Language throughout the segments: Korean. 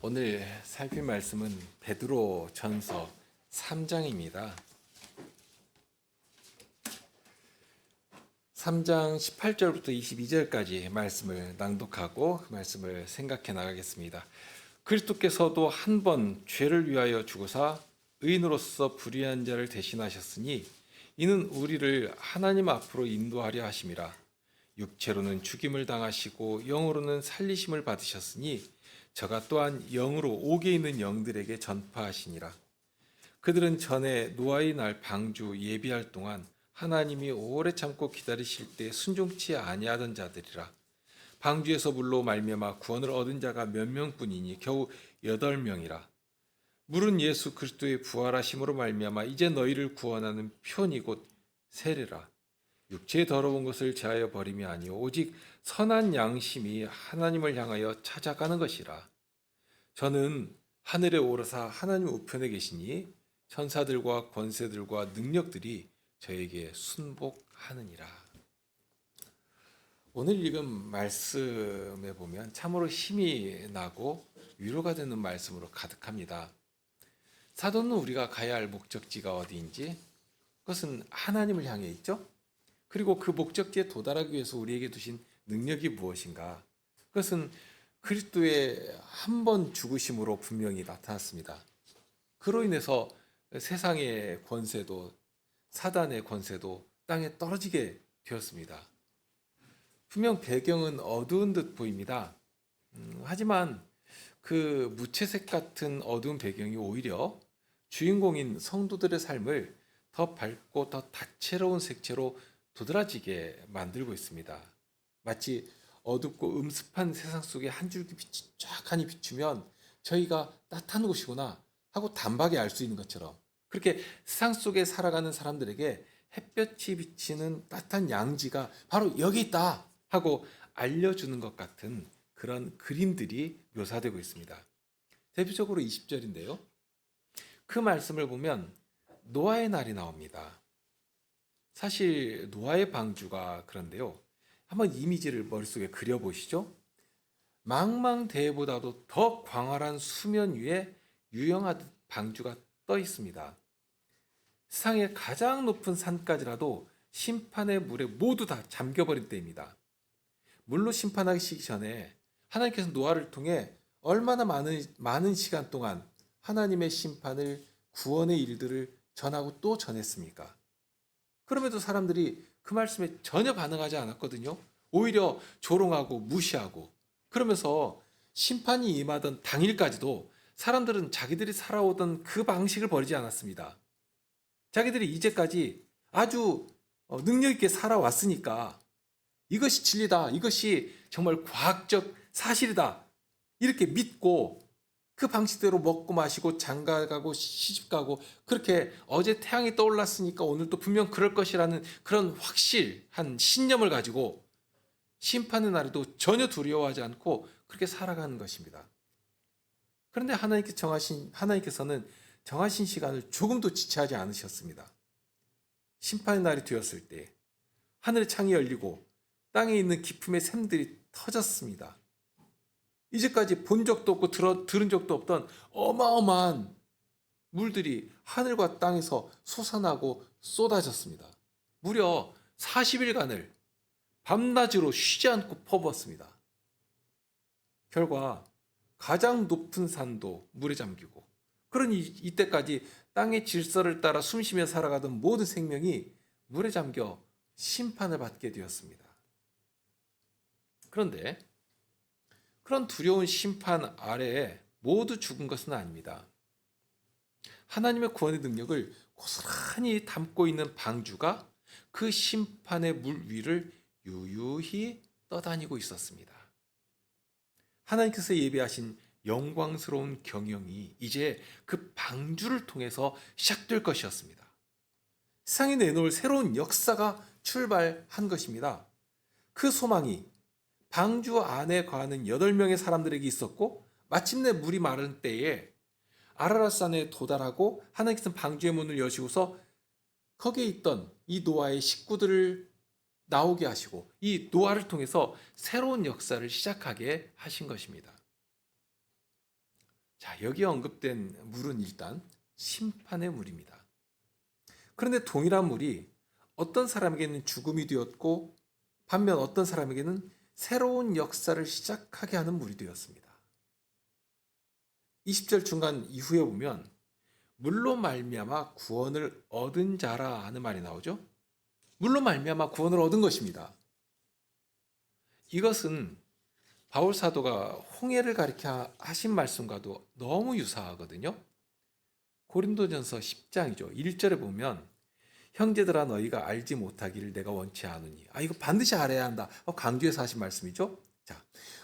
오늘 살필 말씀은 베드로 전서 3장입니다. 3장 18절부터 22절까지 말씀을 낭독하고 그 말씀을 생각해 나가겠습니다. 그리스도께서도 한 번 죄를 위하여 죽으사 의인으로서 불의한 자를 대신하셨으니 이는 우리를 하나님 앞으로 인도하려 하심이라. 육체로는 죽임을 당하시고 영으로는 살리심을 받으셨으니 저가 또한 영으로 옥에 있는 영들에게 전파하시니라. 그들은 전에 노아의 날 방주 예비할 동안 하나님이 오래 참고 기다리실 때 순종치 아니하던 자들이라. 방주에서 물로 말미암아 구원을 얻은 자가 몇 명뿐이니 겨우 8명이라. 물은 예수 그리스도의 부활하심으로 말미암아 이제 너희를 구원하는 편이 곧 세례라. 육체의 더러운 것을 제하여 버림이 아니오 오직 선한 양심이 하나님을 향하여 찾아가는 것이라. 저는 하늘에 오르사 하나님 우편에 계시니 천사들과 권세들과 능력들이 저에게 순복하느니라. 오늘 읽은 말씀에 보면 참으로 힘이 나고 위로가 되는 말씀으로 가득합니다. 사도는 우리가 가야 할 목적지가 어디인지, 그것은 하나님을 향해 있죠. 그리고 그 목적지에 도달하기 위해서 우리에게 두신 능력이 무엇인가? 그것은 그리스도의 한 번 죽으심으로 분명히 나타났습니다. 그로 인해서 세상의 권세도 사단의 권세도 땅에 떨어지게 되었습니다. 분명 배경은 어두운 듯 보입니다. 하지만 그 무채색 같은 어두운 배경이 오히려 주인공인 성도들의 삶을 더 밝고 더 다채로운 색채로 도드라지게 만들고 있습니다. 마치 어둡고 음습한 세상 속에 한 줄기 빛이 쫙하니 비추면 저희가 따뜻한 곳이구나 하고 단박에 알 수 있는 것처럼, 그렇게 세상 속에 살아가는 사람들에게 햇볕이 비치는 따뜻한 양지가 바로 여기 있다 하고 알려주는 것 같은 그런 그림들이 묘사되고 있습니다. 대표적으로 20절인데요. 그 말씀을 보면 노아의 날이 나옵니다. 사실 노아의 방주가 그런데요. 한번 이미지를 머릿속에 그려보시죠. 망망대해보다도 더 광활한 수면 위에 유영하듯 방주가 떠 있습니다. 세상의 가장 높은 산까지라도 심판의 물에 모두 다 잠겨버린 때입니다. 물로 심판하시기 전에 하나님께서 노아를 통해 얼마나 많은 시간 동안 하나님의 심판을, 구원의 일들을 전하고 또 전했습니까? 그럼에도 사람들이 그 말씀에 전혀 반응하지 않았거든요. 오히려 조롱하고 무시하고, 그러면서 심판이 임하던 당일까지도 사람들은 자기들이 살아오던 그 방식을 버리지 않았습니다. 자기들이 이제까지 아주 능력 있게 살아왔으니까 이것이 진리다, 이것이 정말 과학적 사실이다, 이렇게 믿고 그 방식대로 먹고 마시고 장가가고 시집가고, 그렇게 어제 태양이 떠올랐으니까 오늘도 분명 그럴 것이라는 그런 확실한 신념을 가지고 심판의 날에도 전혀 두려워하지 않고 그렇게 살아가는 것입니다. 그런데 하나님께서는 정하신 시간을 조금도 지체하지 않으셨습니다. 심판의 날이 되었을 때 하늘의 창이 열리고 땅에 있는 기품의 샘들이 터졌습니다. 이제까지 본 적도 없고 들은 적도 없던 어마어마한 물들이 하늘과 땅에서 솟아나고 쏟아졌습니다. 무려 40일간을 밤낮으로 쉬지 않고 퍼부었습니다. 결과 가장 높은 산도 물에 잠기고, 그러니 이때까지 땅의 질서를 따라 숨쉬며 살아가던 모든 생명이 물에 잠겨 심판을 받게 되었습니다. 그런데 그런 두려운 심판 아래에 모두 죽은 것은 아닙니다. 하나님의 구원의 능력을 고스란히 담고 있는 방주가 그 심판의 물 위를 유유히 떠다니고 있었습니다. 하나님께서 예비하신 영광스러운 경영이 이제 그 방주를 통해서 시작될 것이었습니다. 세상에 내놓을 새로운 역사가 출발한 것입니다. 그 소망이 방주 안에 거하는 8명의 사람들에게 있었고, 마침내 물이 마른 때에 아라랏산에 도달하고 하나님께서는 방주의 문을 여시고서 거기에 있던 이 노아의 식구들을 나오게 하시고 이 노아를 통해서 새로운 역사를 시작하게 하신 것입니다. 자, 여기 언급된 물은 일단 심판의 물입니다. 그런데 동일한 물이 어떤 사람에게는 죽음이 되었고 반면 어떤 사람에게는 새로운 역사를 시작하게 하는 물이 되었습니다. 20절 중간 이후에 보면 물로 말미암아 구원을 얻은 자라 하는 말이 나오죠. 물로 말미암아 구원을 얻은 것입니다. 이것은 바울 사도가 홍해를 가리켜 하신 말씀과도 너무 유사하거든요. 고린도전서 10장이죠. 1절에 보면 형제들아 너희가 알지 못하기를 내가 원치 않으니. 이거 반드시 알아야 한다. 강조해서 하신 말씀이죠. 자,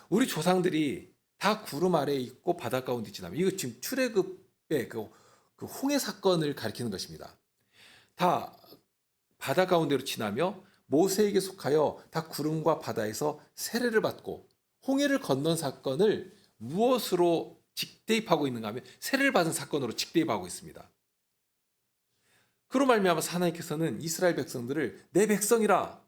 우리 조상들이 다 구름 아래에 있고 바다 가운데 지나면 이거 지금 출애굽의 그 홍해 사건을 가리키는 것입니다. 다 바다 가운데로 지나며 모세에게 속하여 다 구름과 바다에서 세례를 받고 홍해를 건넌 사건을 무엇으로 직대입하고 있는가 하면 세례를 받은 사건으로 직대입하고 있습니다. 그로 말미암아서 하나님께서는 이스라엘 백성들을 내 백성이라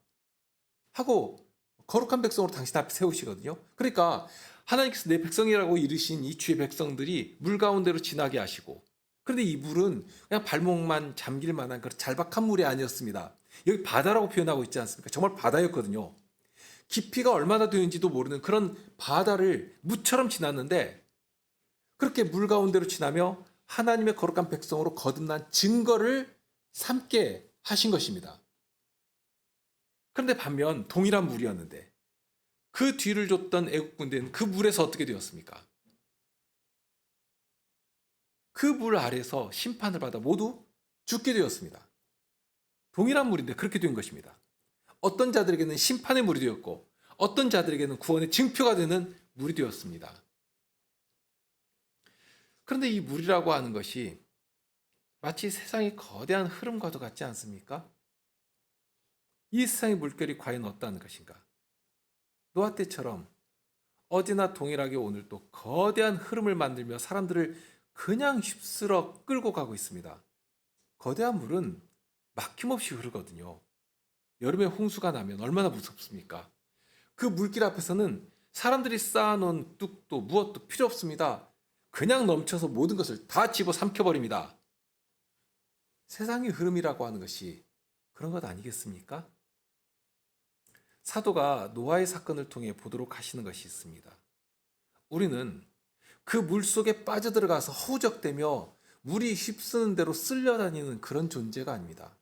하고 거룩한 백성으로 당신 앞에 세우시거든요. 그러니까 하나님께서 내 백성이라고 이르신 이 주의 백성들이 물 가운데로 지나게 하시고, 그런데 이 물은 그냥 발목만 잠길 만한 그런 잘박한 물이 아니었습니다. 여기 바다라고 표현하고 있지 않습니까? 정말 바다였거든요. 깊이가 얼마나 되는지도 모르는 그런 바다를 무처럼 지났는데 그렇게 물 가운데로 지나며 하나님의 거룩한 백성으로 거듭난 증거를 삼게 하신 것입니다. 그런데 반면 동일한 물이었는데 그 뒤를 줬던 애국 군대는 그 물에서 어떻게 되었습니까? 그 물 아래서 심판을 받아 모두 죽게 되었습니다. 동일한 물인데 그렇게 된 것입니다. 어떤 자들에게는 심판의 물이 되었고 어떤 자들에게는 구원의 증표가 되는 물이 되었습니다. 그런데 이 물이라고 하는 것이 마치 세상의 거대한 흐름과도 같지 않습니까? 이 세상의 물결이 과연 어떠한 것인가? 노아 때처럼 어제나 동일하게 오늘도 거대한 흐름을 만들며 사람들을 그냥 휩쓸어 끌고 가고 있습니다. 거대한 물은 막힘없이 흐르거든요. 여름에 홍수가 나면 얼마나 무섭습니까? 그 물길 앞에서는 사람들이 쌓아놓은 뚝도 무엇도 필요 없습니다. 그냥 넘쳐서 모든 것을 다 집어 삼켜버립니다. 세상의 흐름이라고 하는 것이 그런 것 아니겠습니까? 사도가 노아의 사건을 통해 보도록 하시는 것이 있습니다. 우리는 그 물 속에 빠져들어가서 허우적대며 물이 휩쓰는 대로 쓸려다니는 그런 존재가 아닙니다.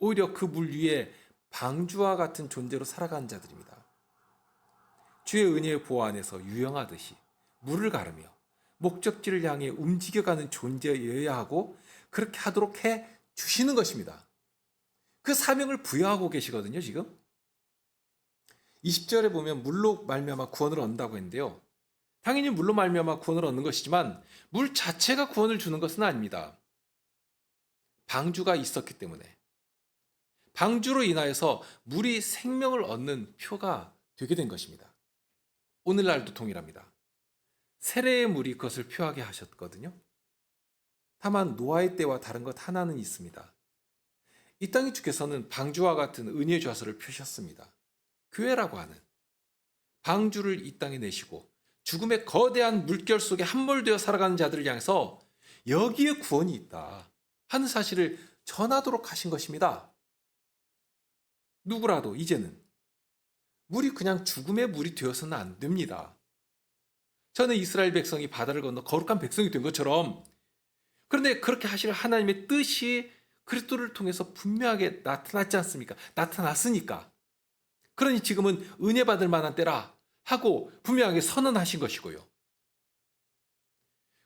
오히려 그 물 위에 방주와 같은 존재로 살아가는 자들입니다. 주의 은혜의 보호 안에서 유영하듯이 물을 가르며 목적지를 향해 움직여가는 존재여야 하고 그렇게 하도록 해 주시는 것입니다. 그 사명을 부여하고 계시거든요, 지금. 20절에 보면 물로 말미암아 구원을 얻는다고 했는데요. 당연히 물로 말미암아 구원을 얻는 것이지만 물 자체가 구원을 주는 것은 아닙니다. 방주가 있었기 때문에 방주로 인하여서 물이 생명을 얻는 표가 되게 된 것입니다. 오늘날도 동일합니다. 세례의 물이 그것을 표하게 하셨거든요. 다만 노아의 때와 다른 것 하나는 있습니다. 이 땅의 주께서는 방주와 같은 은혜의 좌소를 펴셨습니다. 교회라고 하는 방주를 이 땅에 내시고 죽음의 거대한 물결 속에 함몰되어 살아가는 자들을 향해서 여기에 구원이 있다 하는 사실을 전하도록 하신 것입니다. 누구라도 이제는 물이 그냥 죽음의 물이 되어서는 안 됩니다. 전에 이스라엘 백성이 바다를 건너 거룩한 백성이 된 것처럼, 그런데 그렇게 하실 하나님의 뜻이 그리스도를 통해서 분명하게 나타났지 않습니까? 나타났으니까. 그러니 지금은 은혜 받을 만한 때라 하고 분명하게 선언하신 것이고요.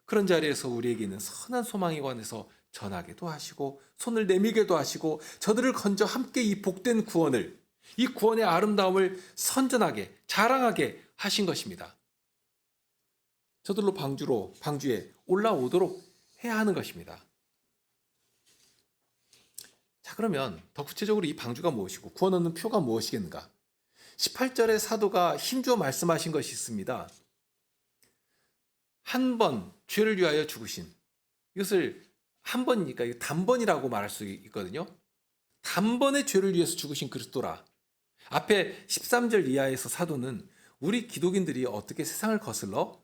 그런 자리에서 우리에게 있는 선한 소망에 관해서 전하게도 하시고 손을 내밀게도 하시고 저들을 건져 함께 이 복된 구원을, 이 구원의 아름다움을 선전하게 자랑하게 하신 것입니다. 저들로 방주에 올라오도록 해야 하는 것입니다. 자, 그러면 더 구체적으로 이 방주가 무엇이고 구원 얻는 표가 무엇이겠는가? 18절에 사도가 힘주어 말씀하신 것이 있습니다. 한 번 죄를 위하여 죽으신, 이것을 한 번이니까 단번이라고 말할 수 있거든요. 단번에 죄를 위해서 죽으신 그리스도라. 앞에 13절 이하에서 사도는 우리 기독인들이 어떻게 세상을 거슬러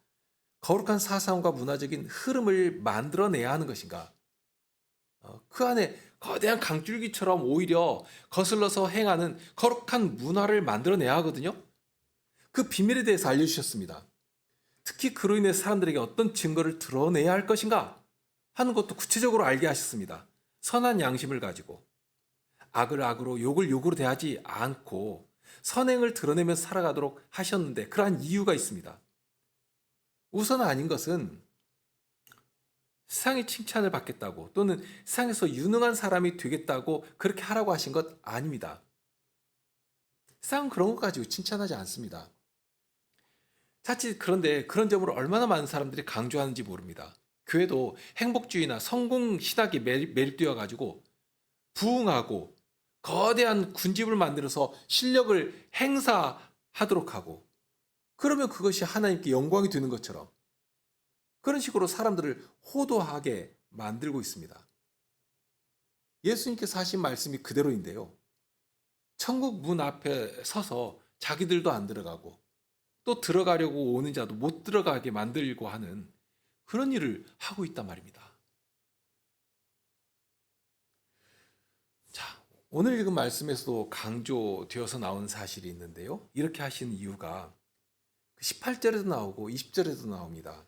거룩한 사상과 문화적인 흐름을 만들어내야 하는 것인가? 그 안에 거대한 강줄기처럼 오히려 거슬러서 행하는 거룩한 문화를 만들어내야 하거든요. 그 비밀에 대해서 알려주셨습니다. 특히 그로 인해 사람들에게 어떤 증거를 드러내야 할 것인가 하는 것도 구체적으로 알게 하셨습니다. 선한 양심을 가지고 악을 악으로 욕을 욕으로 대하지 않고 선행을 드러내면서 살아가도록 하셨는데 그러한 이유가 있습니다. 우선 아닌 것은 세상의 칭찬을 받겠다고 또는 세상에서 유능한 사람이 되겠다고 그렇게 하라고 하신 것 아닙니다. 세상은 그런 것 가지고 칭찬하지 않습니다. 자칫 그런데 그런 점을 얼마나 많은 사람들이 강조하는지 모릅니다. 교회도 행복주의나 성공 신학에 매립되어 가지고 부흥하고 거대한 군집을 만들어서 실력을 행사하도록 하고 그러면 그것이 하나님께 영광이 되는 것처럼 그런 식으로 사람들을 호도하게 만들고 있습니다. 예수님께서 하신 말씀이 그대로인데요. 천국 문 앞에 서서 자기들도 안 들어가고 또 들어가려고 오는 자도 못 들어가게 만들고 하는 그런 일을 하고 있단 말입니다. 자, 오늘 읽은 말씀에서도 강조되어서 나온 사실이 있는데요. 이렇게 하신 이유가 18절에도 나오고 20절에도 나옵니다.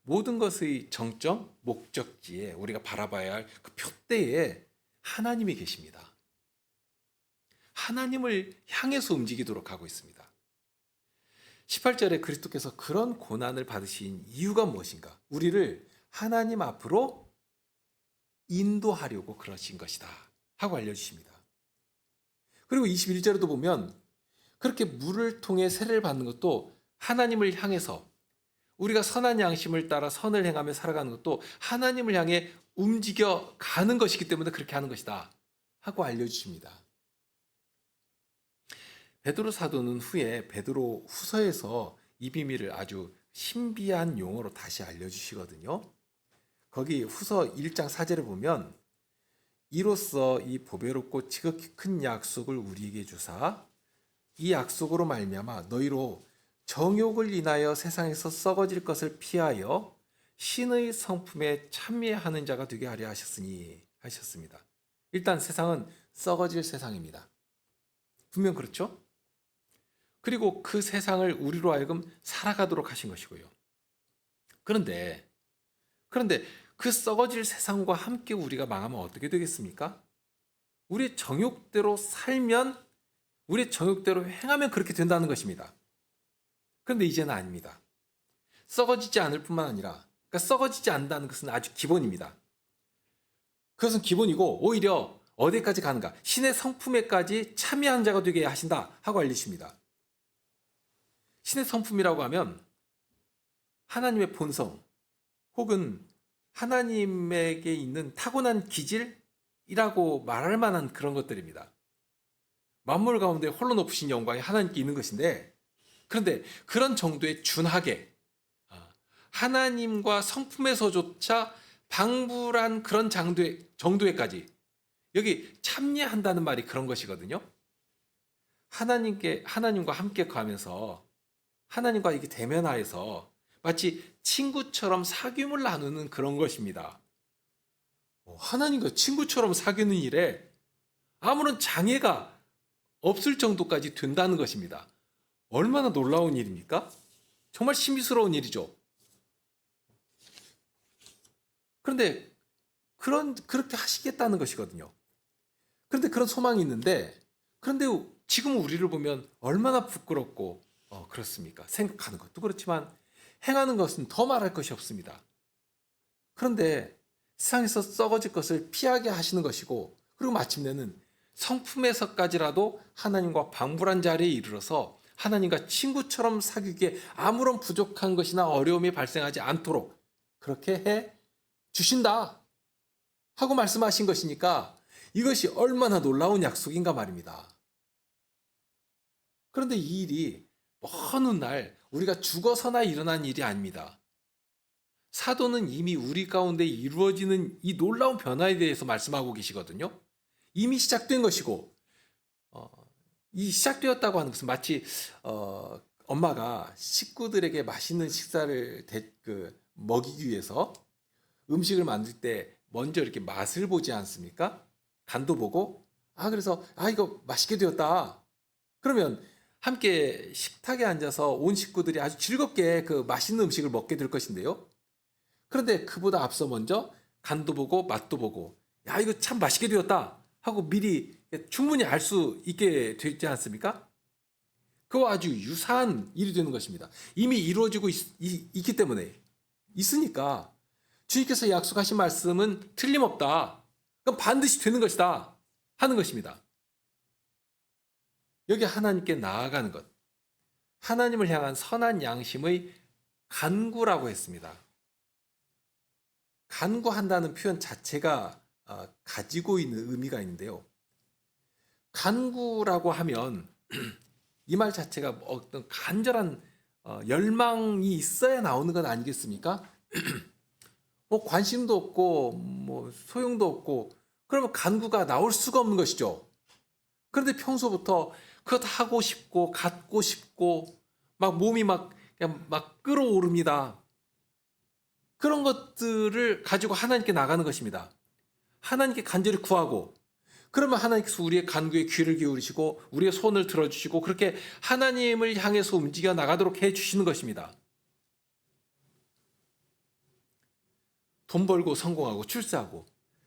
모든 것의 정점, 목적지에 우리가 바라봐야 할 그 표대에 하나님이 계십니다. 하나님을 향해서 움직이도록 하고 있습니다. 18절에 그리스도께서 그런 고난을 받으신 이유가 무엇인가? 우리를 하나님 앞으로 인도하려고 그러신 것이다 하고 알려주십니다. 그리고 21절에도 보면 그렇게 물을 통해 세례를 받는 것도 하나님을 향해서 우리가 선한 양심을 따라 선을 행하며 살아가는 것도 하나님을 향해 움직여 가는 것이기 때문에 그렇게 하는 것이다 하고 알려주십니다. 베드로 사도는 후에 베드로 후서에서 이 비밀을 아주 신비한 용어로 다시 알려주시거든요. 거기 후서 1장 4절에 보면 이로써 이 보배롭고 지극히 큰 약속을 우리에게 주사 이 약속으로 말미암아 너희로 정욕을 인하여 세상에서 썩어질 것을 피하여 신의 성품에 참여하는 자가 되게 하려 하셨으니 하셨습니다. 일단 세상은 썩어질 세상입니다. 분명 그렇죠? 그리고 그 세상을 우리로 하여금 살아가도록 하신 것이고요. 그런데 그 썩어질 세상과 함께 우리가 망하면 어떻게 되겠습니까? 우리의 정욕대로 살면 우리의 정욕대로 행하면 그렇게 된다는 것입니다. 그런데 이제는 아닙니다. 썩어지지 않을 뿐만 아니라 그러니까 썩어지지 않는다는 것은 아주 기본입니다. 그것은 기본이고 오히려 어디까지 가는가? 신의 성품에까지 참여한 자가 되게 하신다 하고 알리십니다. 신의 성품이라고 하면 하나님의 본성 혹은 하나님에게 있는 타고난 기질이라고 말할 만한 그런 것들입니다. 만물 가운데 홀로 높으신 영광이 하나님께 있는 것인데 그런데 그런 정도의 준하게 하나님과 성품에서조차 방불한 그런 정도에까지 여기 참여한다는 말이 그런 것이거든요. 하나님과 함께 가면서 하나님과 이게 대면하여서 마치 친구처럼 사귐을 나누는 그런 것입니다. 하나님과 친구처럼 사귀는 일에 아무런 장애가 없을 정도까지 된다는 것입니다. 얼마나 놀라운 일입니까? 정말 신비스러운 일이죠. 그런데 그렇게 하시겠다는 것이거든요. 그런데 그런 소망이 있는데 그런데 지금 우리를 보면 얼마나 부끄럽고 그렇습니까? 생각하는 것도 그렇지만 행하는 것은 더 말할 것이 없습니다. 그런데 세상에서 썩어질 것을 피하게 하시는 것이고 그리고 마침내는 성품에서까지라도 하나님과 방불한 자리에 이르러서 하나님과 친구처럼 사귀기에 아무런 부족한 것이나 어려움이 발생하지 않도록 그렇게 해 주신다 하고 말씀하신 것이니까 이것이 얼마나 놀라운 약속인가 말입니다. 그런데 이 일이 먼 훗날 우리가 죽어서나 일어난 일이 아닙니다. 사도는 이미 우리 가운데 이루어지는 이 놀라운 변화에 대해서 말씀하고 계시거든요. 이미 시작된 것이고 이 시작되었다고 하는 것은 마치 엄마가 식구들에게 맛있는 식사를 먹이기 위해서 음식을 만들 때 먼저 이렇게 맛을 보지 않습니까? 간도 보고, 그래서, 이거 맛있게 되었다. 그러면 함께 식탁에 앉아서 온 식구들이 아주 즐겁게 그 맛있는 음식을 먹게 될 것인데요. 그런데 그보다 앞서 먼저 간도 보고 맛도 보고, 이거 참 맛있게 되었다 하고 미리 충분히 알 수 있게 되지 않습니까? 그와 아주 유사한 일이 되는 것입니다. 이미 이루어지고 있기 때문에, 있으니까 주님께서 약속하신 말씀은 틀림없다. 그럼 반드시 되는 것이다 하는 것입니다. 여기 하나님께 나아가는 것, 하나님을 향한 선한 양심의 간구라고 했습니다. 간구한다는 표현 자체가 가지고 있는 의미가 있는데요. 간구라고 하면 이 말 자체가 어떤 간절한 열망이 있어야 나오는 건 아니겠습니까? 뭐 관심도 없고 뭐 소용도 없고 그러면 간구가 나올 수가 없는 것이죠. 그런데 평소부터 그것 하고 싶고 갖고 싶고 막 몸이 그냥 막 끓어오릅니다. 그런 것들을 가지고 하나님께 나가는 것입니다. 하나님께 간절히 구하고, 그러면 하나님께서 우리의 간구에 귀를 기울이시고 우리의 손을 들어주시고 그렇게 하나님을 향해서 움직여 나가도록 해주시는 것입니다. 돈 벌고 성공하고 출세하고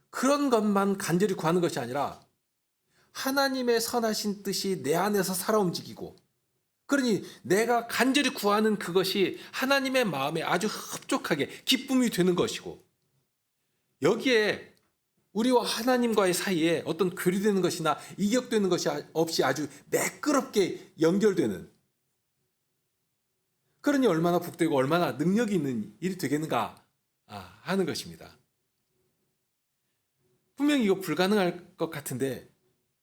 그런 것만 간절히 구하는 것이 아니라 하나님의 선하신 뜻이 내 안에서 살아 움직이고, 그러니 내가 간절히 구하는 그것이 하나님의 마음에 아주 흡족하게 기쁨이 되는 것이고, 여기에 우리와 하나님과의 사이에 어떤 괴리되는 것이나 이격되는 것이 없이 아주 매끄럽게 연결되는, 그러니 얼마나 복되고 얼마나 능력이 있는 일이 되겠는가 하는 것입니다. 분명히 이거 불가능할 것 같은데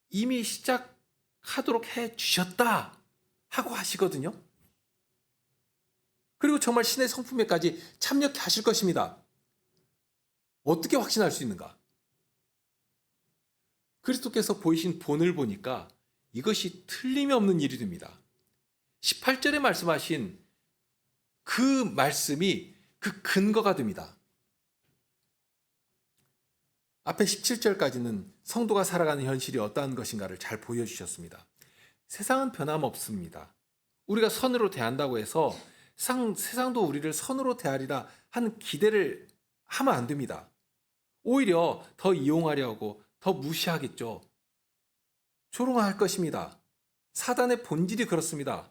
이미 시작하도록 해 주셨다 하고 하시거든요. 그리고 정말 신의 성품에까지 참여케 하실 것입니다. 어떻게 확신할 수 있는가? 그리스도께서 보이신 본을 보니까 이것이 틀림이 없는 일이 됩니다. 18절에 말씀하신 그 말씀이 그 근거가 됩니다. 앞에 17절까지는 성도가 살아가는 현실이 어떠한 것인가를 잘 보여주셨습니다. 세상은 변함없습니다. 우리가 선으로 대한다고 해서 세상도 우리를 선으로 대하리라 하는 기대를 하면 안 됩니다. 오히려 더 이용하려고 더 무시하겠죠. 조롱할 것입니다. 사단의 본질이 그렇습니다.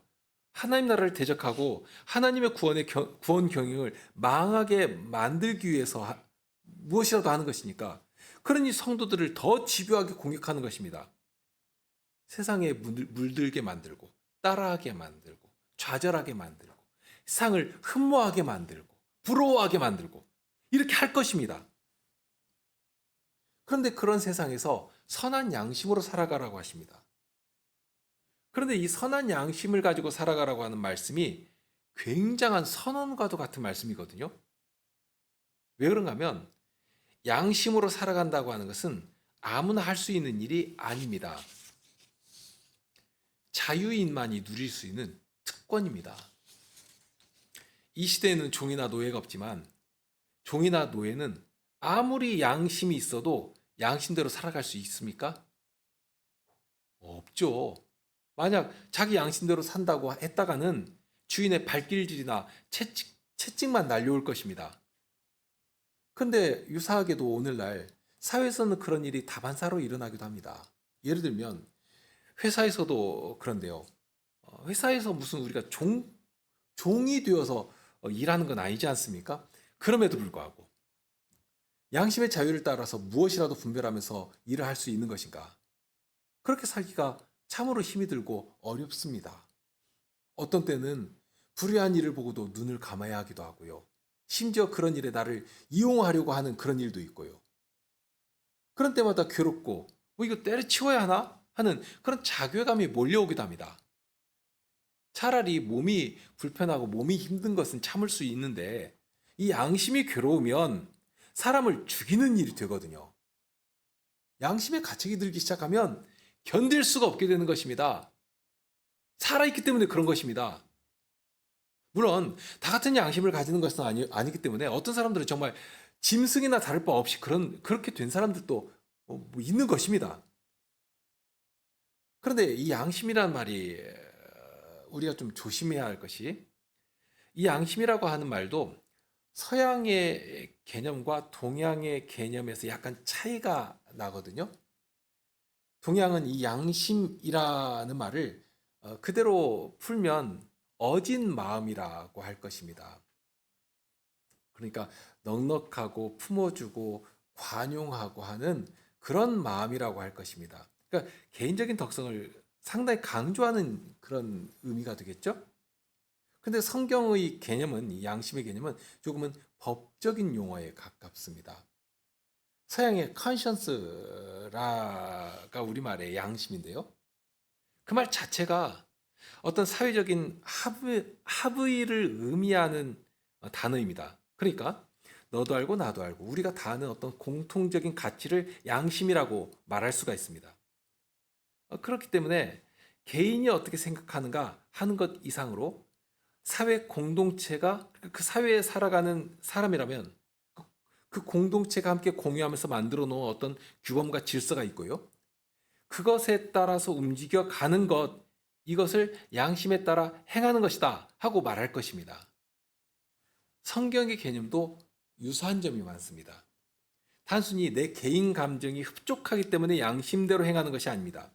하나님 나라를 대적하고 하나님의 구원 경영을 망하게 만들기 위해서 무엇이라도 하는 것이니까, 그러니 성도들을 더 집요하게 공격하는 것입니다. 세상에 물들게 만들고 따라하게 만들고 좌절하게 만들고 세상을 흠모하게 만들고 부러워하게 만들고 이렇게 할 것입니다. 그런데 그런 세상에서 선한 양심으로 살아가라고 하십니다. 그런데 이 선한 양심을 가지고 살아가라고 하는 말씀이 굉장한 선언과도 같은 말씀이거든요. 왜 그런가 하면 양심으로 살아간다고 하는 것은 아무나 할 수 있는 일이 아닙니다. 자유인만이 누릴 수 있는 특권입니다. 이 시대에는 종이나 노예가 없지만 종이나 노예는 아무리 양심이 있어도 양심대로 살아갈 수 있습니까? 없죠. 만약 자기 양심대로 산다고 했다가는 주인의 발길질이나 채찍만 날려올 것입니다. 근데 유사하게도 오늘날 사회에서는 그런 일이 다반사로 일어나기도 합니다. 예를 들면 회사에서도 그런데요. 회사에서 무슨 우리가 종이 되어서 일하는 건 아니지 않습니까? 그럼에도 불구하고 양심의 자유를 따라서 무엇이라도 분별하면서 일을 할 수 있는 것인가? 그렇게 살기가 참으로 힘이 들고 어렵습니다. 어떤 때는 불의한 일을 보고도 눈을 감아야 하기도 하고요. 심지어 그런 일에 나를 이용하려고 하는 그런 일도 있고요. 그런 때마다 괴롭고 이거 때려치워야 하나 하는 그런 자괴감이 몰려오기도 합니다. 차라리 몸이 불편하고 몸이 힘든 것은 참을 수 있는데 이 양심이 괴로우면 사람을 죽이는 일이 되거든요. 양심의 가책이 들기 시작하면 견딜 수가 없게 되는 것입니다. 살아있기 때문에 그런 것입니다. 물론 다 같은 양심을 가지는 것은 아니기 때문에 어떤 사람들은 정말 짐승이나 다를 바 없이 그렇게 된 사람들도 뭐 있는 것입니다. 그런데 이 양심이란 말이 우리가 좀 조심해야 할 것이, 이 양심이라고 하는 말도 서양의 개념과 동양의 개념에서 약간 차이가 나거든요. 동양은 이 양심이라는 말을 그대로 풀면 어진 마음이라고 할 것입니다. 그러니까 넉넉하고 품어주고 관용하고 하는 그런 마음이라고 할 것입니다. 그러니까 개인적인 덕성을 상당히 강조하는 그런 의미가 되겠죠? 근데 성경의 개념은, 이 양심의 개념은 조금은 법적인 용어에 가깝습니다. 서양의 conscience라가 우리말의 양심인데요. 그 말 자체가 어떤 사회적인 합의를 의미하는 단어입니다. 그러니까 너도 알고 나도 알고 우리가 다 아는 어떤 공통적인 가치를 양심이라고 말할 수가 있습니다. 그렇기 때문에 개인이 어떻게 생각하는가 하는 것 이상으로 사회 공동체가, 그 사회에 살아가는 사람이라면 그 공동체가 함께 공유하면서 만들어 놓은 어떤 규범과 질서가 있고요. 그것에 따라서 움직여 가는 것, 이것을 양심에 따라 행하는 것이다 하고 말할 것입니다. 성경의 개념도 유사한 점이 많습니다. 단순히 내 개인 감정이 흡족하기 때문에 양심대로 행하는 것이 아닙니다.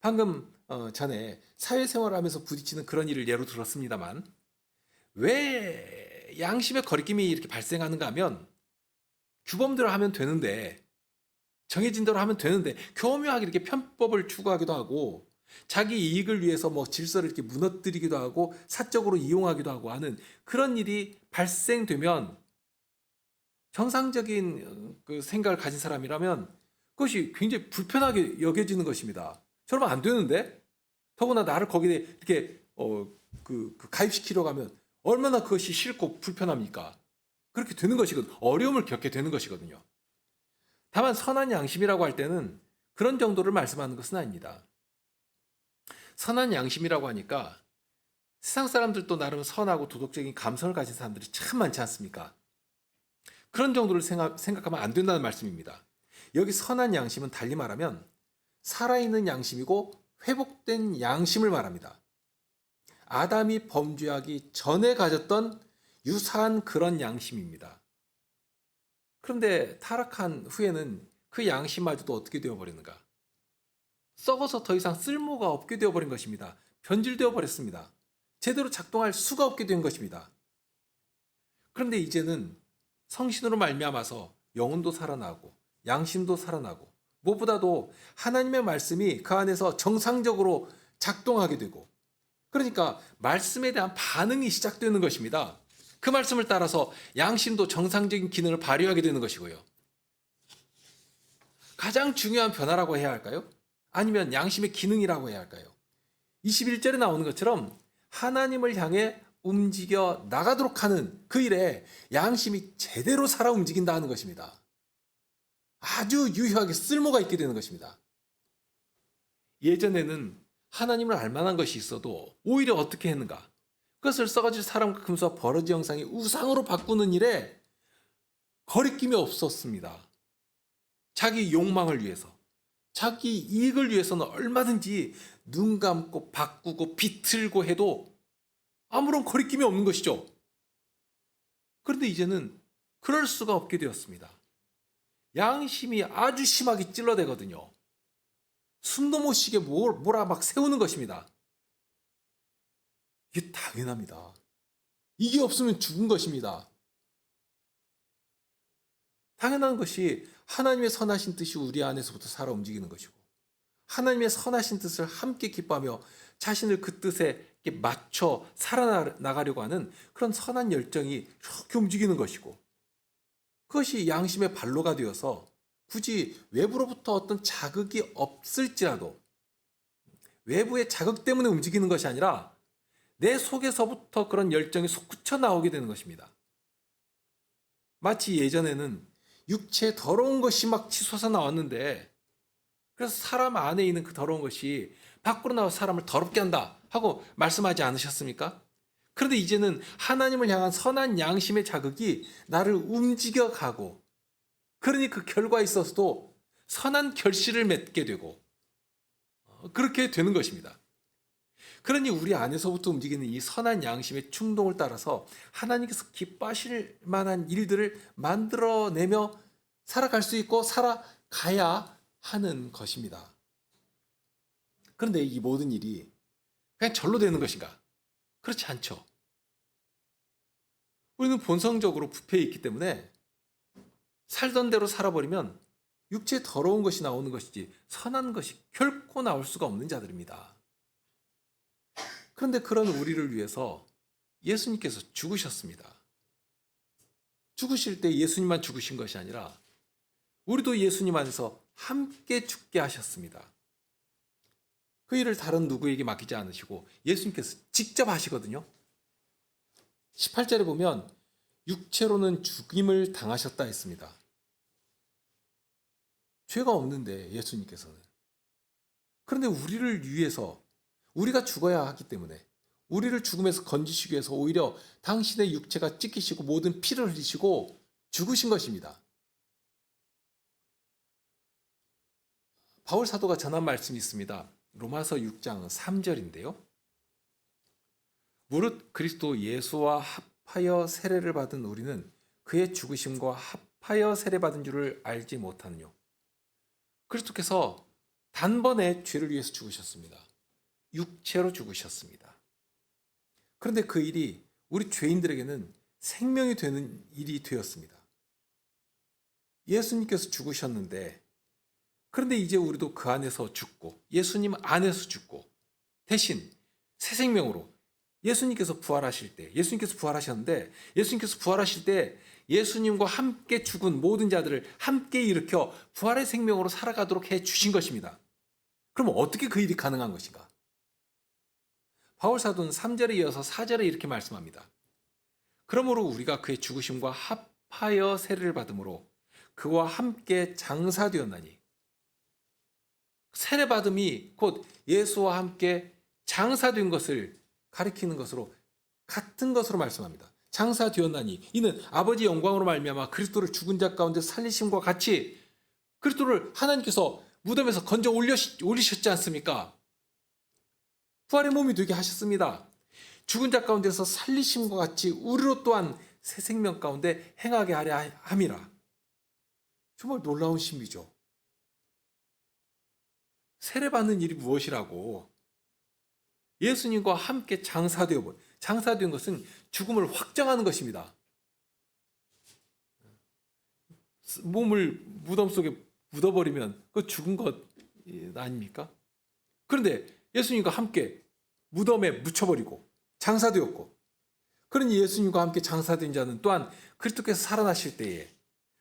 방금 전에 사회생활을 하면서 부딪히는 그런 일을 예로 들었습니다만, 왜 양심의 거리낌이 이렇게 발생하는가 하면 규범대로 하면 되는데, 정해진 대로 하면 되는데 교묘하게 이렇게 편법을 추구하기도 하고 자기 이익을 위해서 뭐 질서를 이렇게 무너뜨리기도 하고 사적으로 이용하기도 하고 하는 그런 일이 발생되면, 정상적인 그 생각을 가진 사람이라면 그것이 굉장히 불편하게 여겨지는 것입니다. 저러면 안 되는데, 더구나 나를 거기에 이렇게 가입시키려고 하면 얼마나 그것이 싫고 불편합니까? 그렇게 되는 것이거든. 어려움을 겪게 되는 것이거든요. 다만 선한 양심이라고 할 때는 그런 정도를 말씀하는 것은 아닙니다. 선한 양심이라고 하니까 세상 사람들도 나름 선하고 도덕적인 감성을 가진 사람들이 참 많지 않습니까? 그런 정도를 생각하면 안 된다는 말씀입니다. 여기 선한 양심은 달리 말하면 살아있는 양심이고 회복된 양심을 말합니다. 아담이 범죄하기 전에 가졌던 유사한 그런 양심입니다. 그런데 타락한 후에는 그 양심마저도 어떻게 되어버리는가? 썩어서 더 이상 쓸모가 없게 되어버린 것입니다. 변질되어 버렸습니다. 제대로 작동할 수가 없게 된 것입니다. 그런데 이제는 성신으로 말미암아서 영혼도 살아나고 양심도 살아나고 무엇보다도 하나님의 말씀이 그 안에서 정상적으로 작동하게 되고, 그러니까 말씀에 대한 반응이 시작되는 것입니다. 그 말씀을 따라서 양심도 정상적인 기능을 발휘하게 되는 것이고요. 가장 중요한 변화라고 해야 할까요? 아니면 양심의 기능이라고 해야 할까요? 21절에 나오는 것처럼 하나님을 향해 움직여 나가도록 하는 그 일에 양심이 제대로 살아 움직인다 하는 것입니다. 아주 유효하게 쓸모가 있게 되는 것입니다. 예전에는 하나님을 알만한 것이 있어도 오히려 어떻게 했는가? 그것을 썩어질 사람과 금수와 버러지 형상의 우상으로 바꾸는 일에 거리낌이 없었습니다. 자기 욕망을 위해서, 자기 이익을 위해서는 얼마든지 눈 감고 바꾸고 비틀고 해도 아무런 거리낌이 없는 것이죠. 그런데 이제는 그럴 수가 없게 되었습니다. 양심이 아주 심하게 찔러대거든요. 숨도 못 쉬게 몰아 막 세우는 것입니다. 이게 당연합니다. 이게 없으면 죽은 것입니다. 당연한 것이 하나님의 선하신 뜻이 우리 안에서부터 살아 움직이는 것이고, 하나님의 선하신 뜻을 함께 기뻐하며 자신을 그 뜻에 맞춰 살아나가려고 하는 그런 선한 열정이 이렇게 움직이는 것이고, 그것이 양심의 발로가 되어서 굳이 외부로부터 어떤 자극이 없을지라도, 외부의 자극 때문에 움직이는 것이 아니라 내 속에서부터 그런 열정이 솟구쳐 나오게 되는 것입니다. 마치 예전에는 육체에 더러운 것이 막 치솟아 나왔는데, 그래서 사람 안에 있는 그 더러운 것이 밖으로 나와 사람을 더럽게 한다 하고 말씀하지 않으셨습니까? 그런데 이제는 하나님을 향한 선한 양심의 자극이 나를 움직여가고, 그러니 그 결과에 있어서도 선한 결실을 맺게 되고 그렇게 되는 것입니다. 그러니 우리 안에서부터 움직이는 이 선한 양심의 충동을 따라서 하나님께서 기뻐하실 만한 일들을 만들어내며 살아갈 수 있고 살아가야 하는 것입니다. 그런데 이 모든 일이 그냥 절로 되는 것인가? 그렇지 않죠. 우리는 본성적으로 부패해 있기 때문에 살던 대로 살아버리면 육체에 더러운 것이 나오는 것이지 선한 것이 결코 나올 수가 없는 자들입니다. 그런데 그런 우리를 위해서 예수님께서 죽으셨습니다. 죽으실 때 예수님만 죽으신 것이 아니라 우리도 예수님 안에서 함께 죽게 하셨습니다. 그 일을 다른 누구에게 맡기지 않으시고 예수님께서 직접 하시거든요. 18절에 보면 육체로는 죽임을 당하셨다 했습니다. 죄가 없는데 예수님께서는. 그런데 우리를 위해서 우리가 죽어야 하기 때문에 우리를 죽음에서 건지시기 위해서 오히려 당신의 육체가 찢기시고 모든 피를 흘리시고 죽으신 것입니다. 바울 사도가 전한 말씀이 있습니다. 로마서 6장 3절인데요. 무릇 그리스도 예수와 합하여 세례를 받은 우리는 그의 죽으심과 합하여 세례받은 줄을 알지 못하느뇨. 그리스도께서 단번에 죄를 위해서 죽으셨습니다. 육체로 죽으셨습니다. 그런데 그 일이 우리 죄인들에게는 생명이 되는 일이 되었습니다. 예수님께서 죽으셨는데, 그런데 이제 우리도 그 안에서 죽고 예수님 안에서 죽고 대신 새 생명으로 예수님께서 부활하실 때, 예수님께서 부활하셨는데 예수님께서 부활하실 때 예수님과 함께 죽은 모든 자들을 함께 일으켜 부활의 생명으로 살아가도록 해 주신 것입니다. 그럼 어떻게 그 일이 가능한 것인가? 바울 사도는 3절에 이어서 4절에 이렇게 말씀합니다. 그러므로 우리가 그의 죽으심과 합하여 세례를 받음으로 그와 함께 장사되었나니, 세례받음이 곧 예수와 함께 장사된 것을 가리키는 것으로 같은 것으로 말씀합니다. 장사되었나니 이는 아버지 영광으로 말미암아 그리스도를 죽은 자 가운데 살리심과 같이 그리스도를 하나님께서 무덤에서 건져 올리셨지 않습니까? 부활의 몸이 되게 하셨습니다. 죽은 자 가운데서 살리심과 같이 우리로 또한 새 생명 가운데 행하게 하려 함이라. 정말 놀라운 신비죠. 세례받는 일이 무엇이라고? 예수님과 함께 장사된 것은 죽음을 확정하는 것입니다. 몸을 무덤 속에 묻어버리면 그 죽은 것 아닙니까? 그런데 예수님과 함께 무덤에 묻혀버리고 장사되었고, 그러니 예수님과 함께 장사된 자는 또한 그리스도께서 살아나실 때에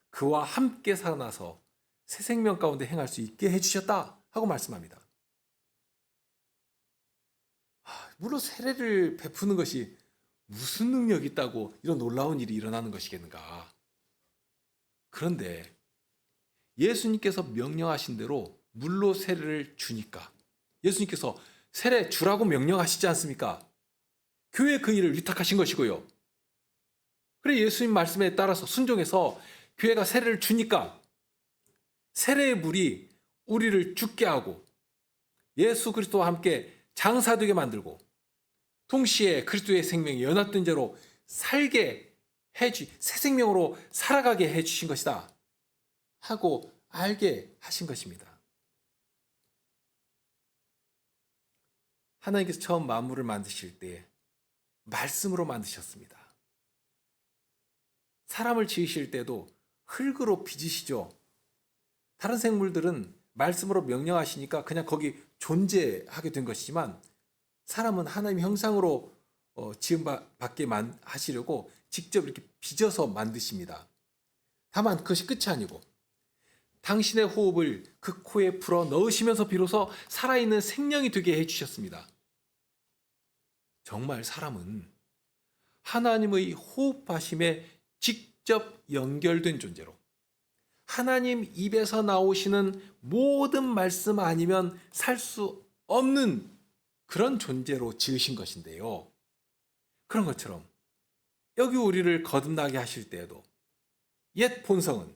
그와 함께 살아나서 새 생명 가운데 행할 수 있게 해주셨다 하고 말씀합니다. 물론 세례를 베푸는 것이 무슨 능력이 있다고 이런 놀라운 일이 일어나는 것이겠는가? 그런데 예수님께서 명령하신 대로 물로 세례를 주니까, 예수님께서 세례 주라고 명령하시지 않습니까? 교회에 그 일을 위탁하신 것이고요. 그래 예수님 말씀에 따라서 순종해서 교회가 세례를 주니까 세례의 물이 우리를 죽게 하고 예수 그리스도와 함께 장사되게 만들고 동시에 그리스도의 생명이 연합된 자로 살게 새 생명으로 살아가게 해주신 것이다 하고 알게 하신 것입니다. 하나님께서 처음 만물을 만드실 때 말씀으로 만드셨습니다. 사람을 지으실 때도 흙으로 빚으시죠. 다른 생물들은 말씀으로 명령하시니까 그냥 거기 존재하게 된 것이지만 사람은 하나님 형상으로 지음받게 하시려고 직접 이렇게 빚어서 만드십니다. 다만 그것이 끝이 아니고 당신의 호흡을 그 코에 불어 넣으시면서 비로소 살아있는 생명이 되게 해주셨습니다. 정말 사람은 하나님의 호흡하심에 직접 연결된 존재로 하나님 입에서 나오시는 모든 말씀 아니면 살 수 없는 그런 존재로 지으신 것인데요. 그런 것처럼 여기 우리를 거듭나게 하실 때에도 옛 본성은,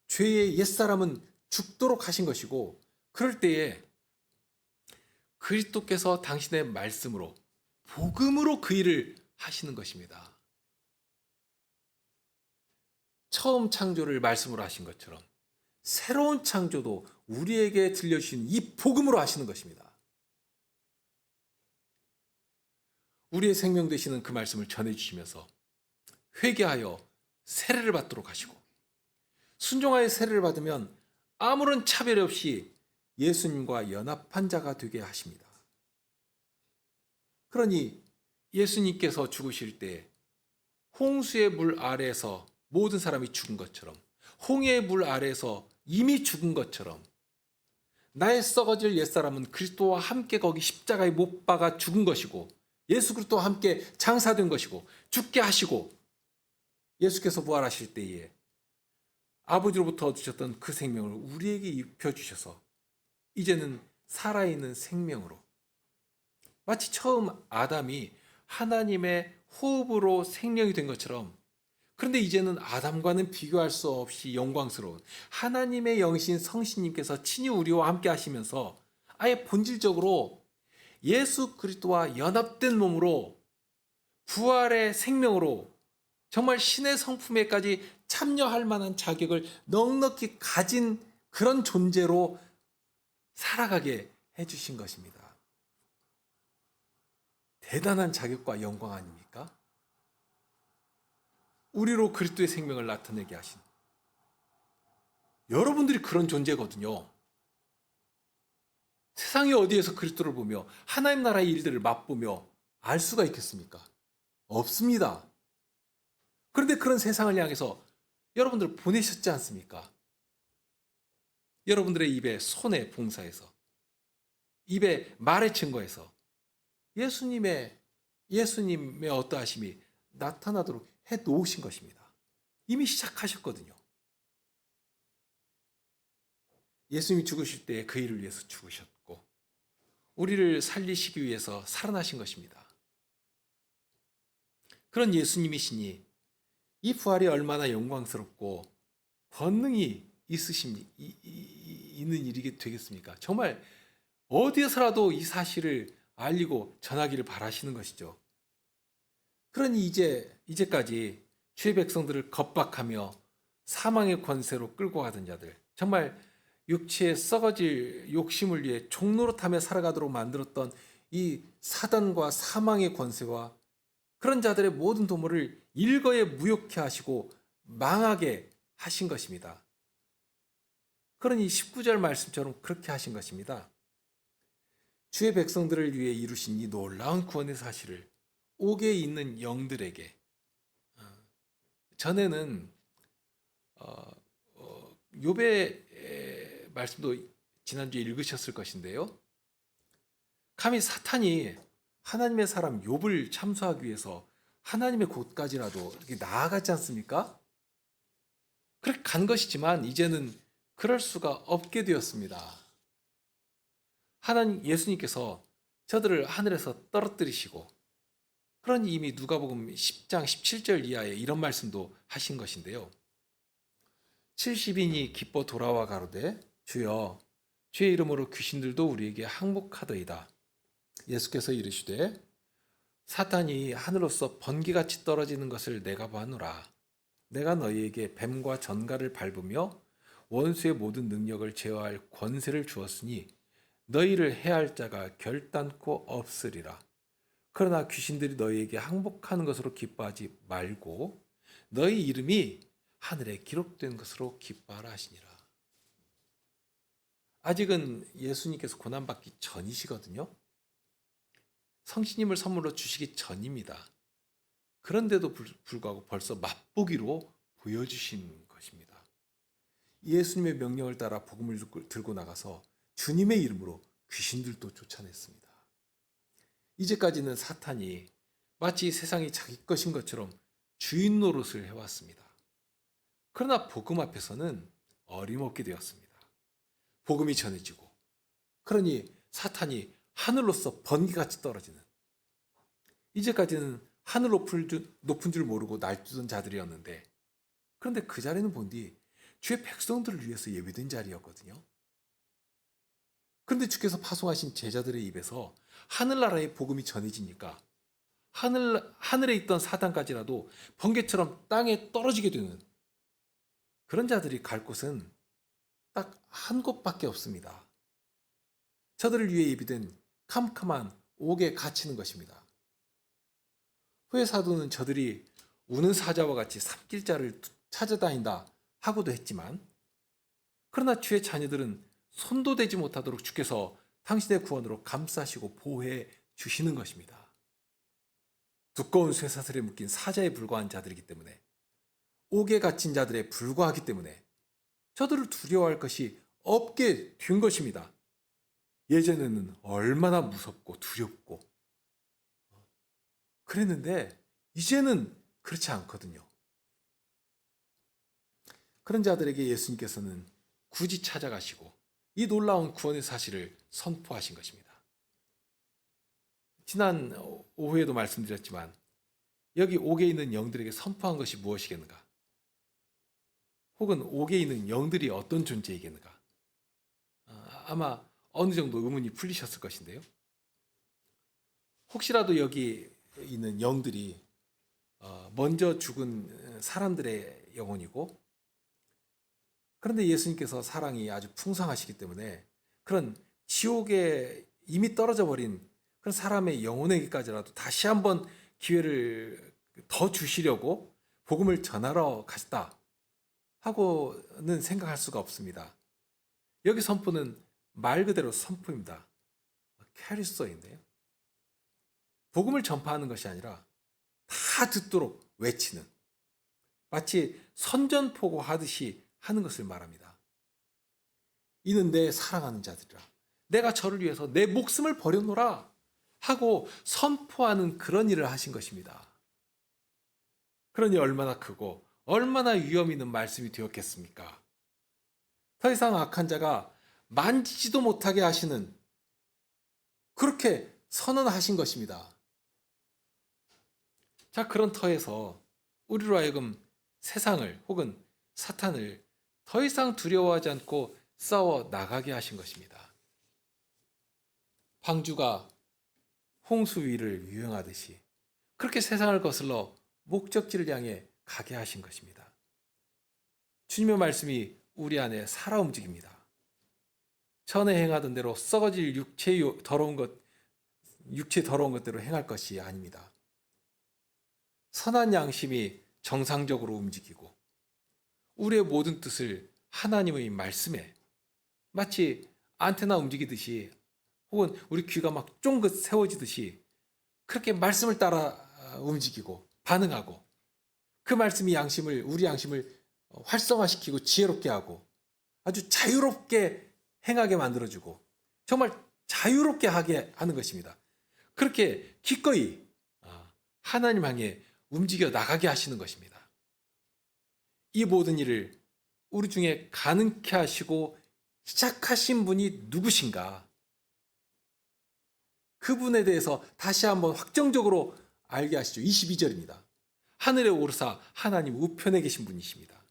죄의 옛사람은 죽도록 하신 것이고, 그럴 때에 그리스도께서 당신의 말씀으로, 복음으로 그 일을 하시는 것입니다. 처음 창조를 말씀으로 하신 것처럼 새로운 창조도 우리에게 들려주신 이 복음으로 하시는 것입니다. 우리의 생명 되시는 그 말씀을 전해주시면서 회개하여 세례를 받도록 하시고, 순종하여 세례를 받으면 아무런 차별 없이 예수님과 연합한 자가 되게 하십니다. 그러니 예수님께서 죽으실 때 홍수의 물 아래에서 모든 사람이 죽은 것처럼, 홍해의 물 아래에서 이미 죽은 것처럼, 나의 썩어질 옛사람은 그리스도와 함께 거기 십자가에 못 박아 죽은 것이고, 예수 그리스도와 함께 장사된 것이고, 죽게 하시고, 예수께서 부활하실 때에 아버지로부터 얻으셨던 그 생명을 우리에게 입혀주셔서 이제는 살아있는 생명으로, 마치 처음 아담이 하나님의 호흡으로 생명이 된 것처럼, 그런데 이제는 아담과는 비교할 수 없이 영광스러운 하나님의 영신 성신님께서 친히 우리와 함께 하시면서 아예 본질적으로 예수 그리스도와 연합된 몸으로, 부활의 생명으로 정말 신의 성품에까지 참여할 만한 자격을 넉넉히 가진 그런 존재로 살아가게 해주신 것입니다. 대단한 자격과 영광 아닙니까? 우리로 그리스도의 생명을 나타내게 하신, 여러분들이 그런 존재거든요. 세상이 어디에서 그리스도를 보며 하나님 나라의 일들을 맛보며 알 수가 있겠습니까? 없습니다. 그런데 그런 세상을 향해서 여러분들 보내셨지 않습니까? 여러분들의 입에 손에 봉사해서, 입에 말에 증거해서 예수님의 어떠하심이 나타나도록 해 놓으신 것입니다. 이미 시작하셨거든요. 예수님이 죽으실 때 그 일을 위해서 죽으셨고, 우리를 살리시기 위해서 살아나신 것입니다. 그런 예수님이시니 이 부활이 얼마나 영광스럽고 권능이 있는 일이 되겠습니까? 정말 어디에서라도 이 사실을 알리고 전하기를 바라시는 것이죠. 그러니 이제까지 주의 백성들을 겁박하며 사망의 권세로 끌고 가던 자들, 정말 육체의 썩어질 욕심을 위해 종노릇하며 살아가도록 만들었던 이 사단과 사망의 권세와 그런 자들의 모든 도모를 일거에 무효케 하시고 망하게 하신 것입니다. 그러니 19절 말씀처럼 그렇게 하신 것입니다. 주의 백성들을 위해 이루신 이 놀라운 구원의 사실을 옥에 있는 영들에게, 전에는 욥의 말씀도 지난주에 읽으셨을 것인데요. 감히 사탄이 하나님의 사람 욥을 참수하기 위해서 하나님의 곳까지라도 이렇게 나아가지 않습니까? 그렇게 간 것이지만 이제는 그럴 수가 없게 되었습니다. 하나님 예수님께서 저들을 하늘에서 떨어뜨리시고, 그러니 이미 누가복음 10장 17절 이하에 이런 말씀도 하신 것인데요. 70인이 기뻐 돌아와 가로되 주여 주의 이름으로 귀신들도 우리에게 항복하더이다. 예수께서 이르시되 사탄이 하늘로서 번개같이 떨어지는 것을 내가 보노라. 내가 너희에게 뱀과 전갈을 밟으며 원수의 모든 능력을 제어할 권세를 주었으니 너희를 해할 자가 결단코 없으리라. 그러나 귀신들이 너희에게 항복하는 것으로 기뻐하지 말고 너희 이름이 하늘에 기록된 것으로 기뻐하라 하시니라. 아직은 예수님께서 고난받기 전이시거든요. 성신님을 선물로 주시기 전입니다. 그런데도 불구하고 벌써 맛보기로 보여주신 것입니다. 예수님의 명령을 따라 복음을 들고 나가서 주님의 이름으로 귀신들도 쫓아냈습니다. 이제까지는 사탄이 마치 세상이 자기 것인 것처럼 주인 노릇을 해왔습니다. 그러나 복음 앞에서는 어림없게 되었습니다. 복음이 전해지고, 그러니 사탄이 하늘로서 번개같이 떨어지는, 이제까지는 하늘 높은 줄 모르고 날뛰던 자들이었는데, 그런데 그 자리는 본디 주의 백성들을 위해서 예비된 자리였거든요. 그런데 주께서 파송하신 제자들의 입에서 하늘나라의 복음이 전해지니까 하늘에 있던 사단까지라도 번개처럼 땅에 떨어지게 되는 그런 자들이 갈 곳은 딱 한 곳밖에 없습니다. 저들을 위해 예비된 캄캄한 옥에 갇히는 것입니다. 후에 사도는 저들이 우는 사자와 같이 삽길자를 찾아다닌다 하고도 했지만, 그러나 주의 자녀들은 손도 대지 못하도록 주께서 당신의 구원으로 감싸시고 보호해 주시는 것입니다. 두꺼운 쇠사슬에 묶인 사자에 불과한 자들이기 때문에, 옥에 갇힌 자들에 불과하기 때문에 저들을 두려워할 것이 없게 된 것입니다. 예전에는 얼마나 무섭고 두렵고 그랬는데 이제는 그렇지 않거든요. 그런 자들에게 예수님께서는 굳이 찾아가시고 이 놀라운 구원의 사실을 선포하신 것입니다. 지난 오후에도 말씀드렸지만, 여기 옥에 있는 영들에게 선포한 것이 무엇이겠는가? 혹은 옥에 있는 영들이 어떤 존재이겠는가? 아마 어느 정도 의문이 풀리셨을 것인데요. 혹시라도 여기 있는 영들이 먼저 죽은 사람들의 영혼이고, 그런데 예수님께서 사랑이 아주 풍성하시기 때문에 그런 지옥에 이미 떨어져 버린 그런 사람의 영혼에게까지라도 다시 한번 기회를 더 주시려고 복음을 전하러 가셨다 하고는 생각할 수가 없습니다. 여기 선포는 말 그대로 선포입니다. 캐리스어인데요. 복음을 전파하는 것이 아니라 다 듣도록 외치는, 마치 선전포고 하듯이 하는 것을 말합니다. 이는 내 사랑하는 자들이라, 내가 저를 위해서 내 목숨을 버려놓으라 하고 선포하는 그런 일을 하신 것입니다. 그러니 얼마나 크고 얼마나 위험 있는 말씀이 되었겠습니까? 더 이상 악한 자가 만지지도 못하게 하시는, 그렇게 선언하신 것입니다. 자, 그런 터에서 우리로 하여금 세상을 혹은 사탄을 더 이상 두려워하지 않고 싸워 나가게 하신 것입니다. 방주가 홍수 위를 유영하듯이 그렇게 세상을 거슬러 목적지를 향해 가게 하신 것입니다. 주님의 말씀이 우리 안에 살아 움직입니다. 전에 행하던 대로 썩어질 육체 더러운 것대로 행할 것이 아닙니다. 선한 양심이 정상적으로 움직이고 우리의 모든 뜻을 하나님의 말씀에, 마치 안테나 움직이듯이 혹은 우리 귀가 막 쫑긋 세워지듯이 그렇게 말씀을 따라 움직이고 반응하고, 그 말씀이 우리 양심을 활성화시키고 지혜롭게 하고 아주 자유롭게 행하게 만들어주고 정말 자유롭게 하게 하는 것입니다. 그렇게 기꺼이 하나님 향해 움직여 나가게 하시는 것입니다. 이 모든 일을 우리 중에 가능케 하시고 시작하신 분이 누구신가? 그분에 대해서 다시 한번 확정적으로 알게 하시죠. 22절입니다. 하늘에 오르사 하나님 우편에 계신 분이십니다.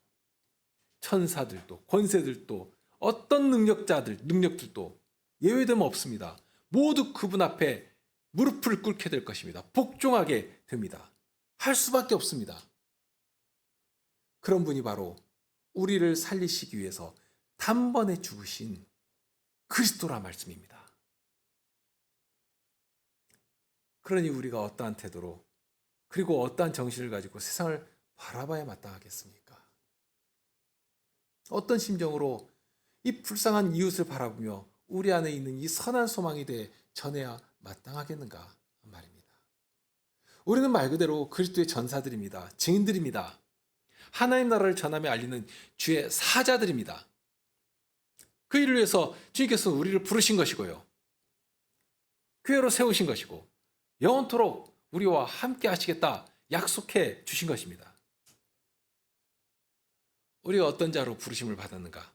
천사들도 권세들도 어떤 능력들도 예외됨 없습니다. 모두 그분 앞에 무릎을 꿇게 될 것입니다. 복종하게 됩니다. 할 수밖에 없습니다. 그런 분이 바로 우리를 살리시기 위해서 단번에 죽으신 그리스도라 말씀입니다. 그러니 우리가 어떠한 태도로 그리고 어떠한 정신을 가지고 세상을 바라봐야 마땅하겠습니까? 어떤 심정으로 이 불쌍한 이웃을 바라보며 우리 안에 있는 이 선한 소망에 대해 전해야 마땅하겠는가 말입니다. 우리는 말 그대로 그리스도의 전사들입니다. 증인들입니다. 하나님 나라를 전하며 알리는 주의 사자들입니다. 그 일을 위해서 주님께서 우리를 부르신 것이고요. 교회로 세우신 것이고 영원토록 우리와 함께 하시겠다 약속해 주신 것입니다. 우리가 어떤 자로 부르심을 받았는가?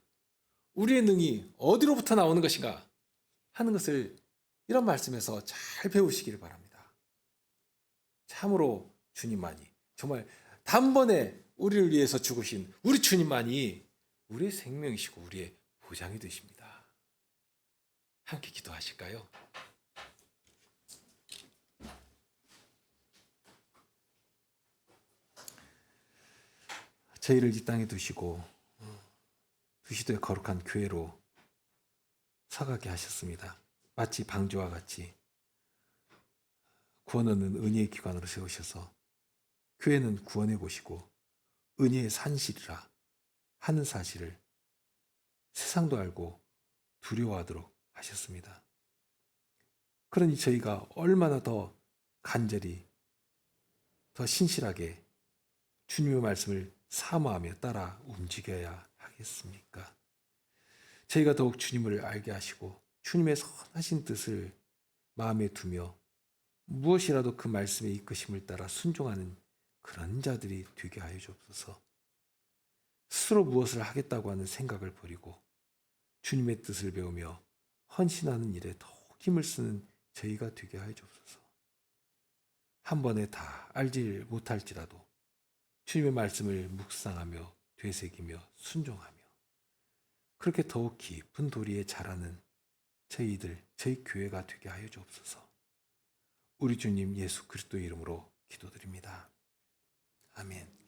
우리의 능이 어디로부터 나오는 것인가? 하는 것을 이런 말씀에서 잘 배우시기를 바랍니다. 참으로 주님만이, 정말 단번에 우리를 위해서 죽으신 우리 주님만이 우리의 생명이시고 우리의 보장이 되십니다. 함께 기도하실까요? 저희를 이 땅에 두시고 두시도의 거룩한 교회로 서가게 하셨습니다. 마치 방주와 같이 구원 얻는 은혜의 기관으로 세우셔서 교회는 구원의 곳이고 은혜의 산실이라 하는 사실을 세상도 알고 두려워하도록 하셨습니다. 그러니 저희가 얼마나 더 간절히, 더 신실하게 주님의 말씀을 사모하며 따라 움직여야 하겠습니까? 저희가 더욱 주님을 알게 하시고 주님의 선하신 뜻을 마음에 두며 무엇이라도 그 말씀의 이끄심을 따라 순종하는 그런 자들이 되게 하여 주옵소서. 스스로 무엇을 하겠다고 하는 생각을 버리고 주님의 뜻을 배우며 헌신하는 일에 더욱 힘을 쓰는 저희가 되게 하여 주옵소서. 한 번에 다 알지 못할지라도 주님의 말씀을 묵상하며 되새기며 순종하며 그렇게 더욱 깊은 도리에 자라는 저희들, 저희 교회가 되게 하여 주옵소서. 우리 주님 예수 그리스도의 이름으로 기도드립니다. 아멘.